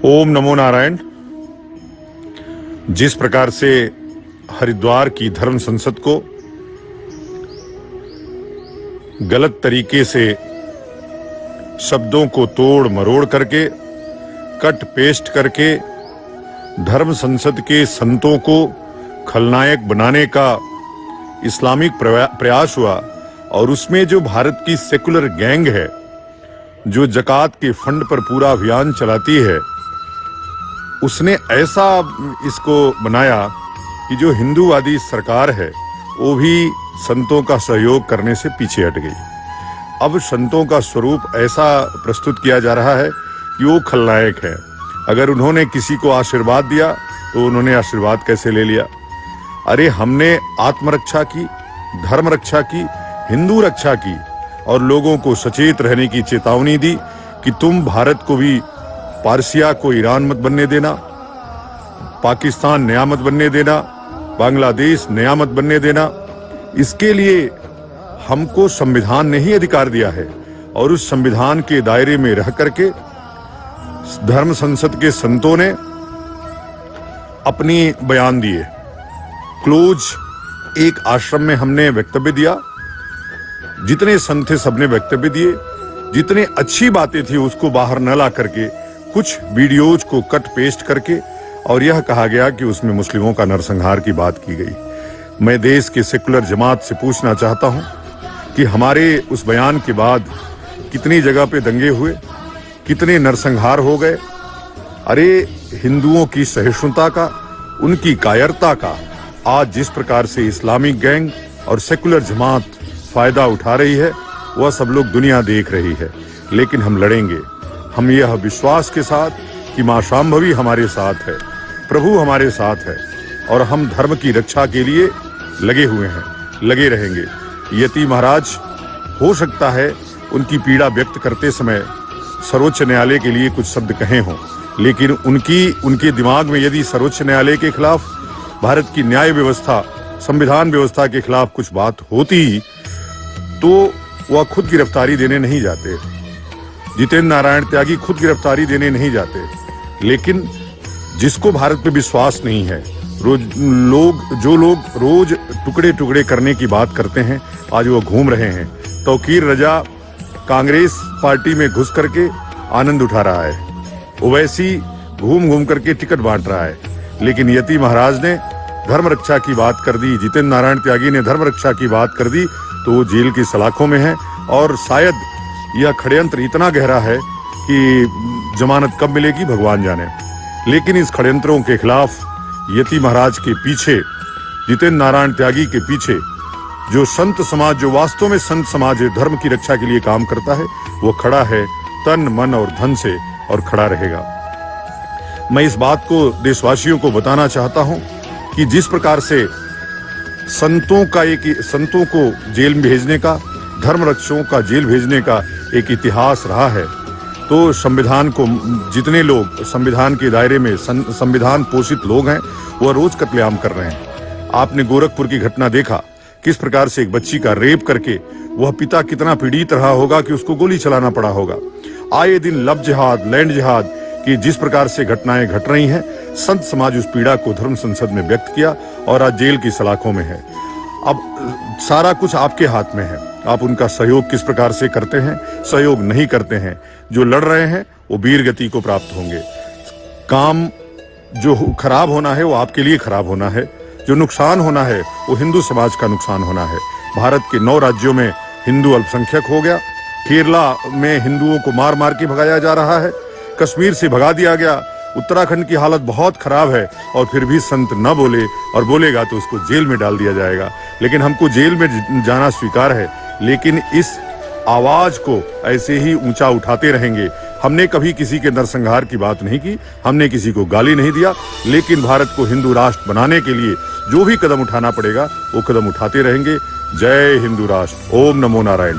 ओम नमो नारायण। जिस प्रकार से हरिद्वार की धर्म संसद को गलत तरीके से शब्दों को तोड़ मरोड़ करके कट पेस्ट करके धर्म संसद के संतों को खलनायक बनाने का इस्लामिक प्रयास हुआ और उसमें जो भारत की सेकुलर गैंग है जो जकात के फंड पर पूरा अभियान चलाती है, उसने ऐसा इसको बनाया कि जो हिंदूवादी सरकार है वो भी संतों का सहयोग करने से पीछे हट गई। अब संतों का स्वरूप ऐसा प्रस्तुत किया जा रहा है कि वो खलनायक है। अगर उन्होंने किसी को आशीर्वाद दिया तो उन्होंने आशीर्वाद कैसे ले लिया? अरे हमने आत्मरक्षा की, धर्म रक्षा की, हिंदू रक्षा की और लोगों को सचेत रहने की चेतावनी दी कि तुम भारत को भी पारसिया को ईरान मत बनने देना, पाकिस्तान नया मत बनने देना, बांग्लादेश नया मत बनने देना। इसके लिए हमको संविधान ने ही अधिकार दिया है और उस संविधान के दायरे में रह करके धर्म संसद के संतों ने अपनी बयान दिए। क्लोज एक आश्रम में हमने वक्तव्य दिया, जितने संत थे सबने वक्तव्य दिए, जितने अच्छी बातें थी उसको बाहर न ला करके कुछ वीडियोज को कट पेस्ट करके और यह कहा गया कि उसमें मुस्लिमों का नरसंहार की बात की गई। मैं देश के सेकुलर जमात से पूछना चाहता हूं कि हमारे उस बयान के बाद कितनी जगह पे दंगे हुए, कितने नरसंहार हो गए। अरे हिंदुओं की सहिष्णुता का, उनकी कायरता का आज जिस प्रकार से इस्लामिक गैंग और सेकुलर जमात फायदा उठा रही है वह सब लोग दुनिया देख रही है। लेकिन हम लड़ेंगे, हम यह विश्वास के साथ कि मां शांभवी हमारे साथ है, प्रभु हमारे साथ है और हम धर्म की रक्षा के लिए लगे हुए हैं, लगे रहेंगे। यति महाराज हो सकता है उनकी पीड़ा व्यक्त करते समय सर्वोच्च न्यायालय के लिए कुछ शब्द कहे हों, लेकिन उनके दिमाग में यदि सर्वोच्च न्यायालय के खिलाफ, भारत की न्याय व्यवस्था, संविधान व्यवस्था के खिलाफ कुछ बात होती तो वह खुद गिरफ्तारी देने नहीं जाते। जितेंद्र नारायण त्यागी खुद गिरफ्तारी देने नहीं जाते। लेकिन जिसको भारत पे विश्वास नहीं है, जो लोग रोज टुकड़े टुकड़े करने की बात करते हैं, आज वो घूम रहे हैं। तौकीर रजा कांग्रेस पार्टी में घुस करके आनंद उठा रहा है, ओवैसी घूम घूम करके टिकट बांट रहा है। लेकिन यति महाराज ने धर्म रक्षा की बात कर दी, जितेंद्र नारायण त्यागी ने धर्म रक्षा की बात कर दी तो वो जेल की सलाखों में है। और शायद यह षड्यंत्र इतना गहरा है कि जमानत कब मिलेगी भगवान जाने। लेकिन इस षड्यंत्रों के खिलाफ यति महाराज के पीछे, जितेंद्र नारायण त्यागी के पीछे जो संत समाज, जो वास्तव में संत समाज धर्म की रक्षा के लिए काम करता है, वो खड़ा है तन मन और धन से और खड़ा रहेगा। मैं इस बात को देशवासियों को बताना चाहता हूं कि जिस प्रकार से संतों को जेल में भेजने का, धर्म रक्षकों का जेल भेजने का एक इतिहास रहा है, तो संविधान को जितने लोग संविधान के दायरे में संविधान पोषित लोग हैं वह रोज कत्लेआम कर रहे हैं। आपने गोरखपुर की घटना देखा, किस प्रकार से एक बच्ची का रेप करके वह पिता कितना पीड़ित रहा होगा कि उसको गोली चलाना पड़ा होगा। आए दिन लव जिहाद, लैंड जिहाद की जिस प्रकार से घटनाएं घट रही हैं, संत समाज उस पीड़ा को धर्म संसद में व्यक्त किया और आज जेल की सलाखों में है। अब सारा कुछ आपके हाथ में है, आप उनका सहयोग किस प्रकार से करते हैं, सहयोग नहीं करते हैं। जो लड़ रहे हैं वो वीर गति को प्राप्त होंगे। काम जो खराब होना है वो आपके लिए खराब होना है, जो नुकसान होना है वो हिंदू समाज का नुकसान होना है। भारत के 9 राज्यों में हिंदू अल्पसंख्यक हो गया, केरला में हिंदुओं को मार मार के भगाया जा रहा है, कश्मीर से भगा दिया गया, उत्तराखंड की हालत बहुत खराब है और फिर भी संत न बोले और बोलेगा तो उसको जेल में डाल दिया जाएगा। लेकिन हमको जेल में जाना स्वीकार है, लेकिन इस आवाज को ऐसे ही ऊंचा उठाते रहेंगे। हमने कभी किसी के नरसंहार की बात नहीं की, हमने किसी को गाली नहीं दिया, लेकिन भारत को हिंदू राष्ट्र बनाने के लिए जो भी कदम उठाना पड़ेगा वो कदम उठाते रहेंगे। जय हिंदू राष्ट्र। ओम नमो नारायण।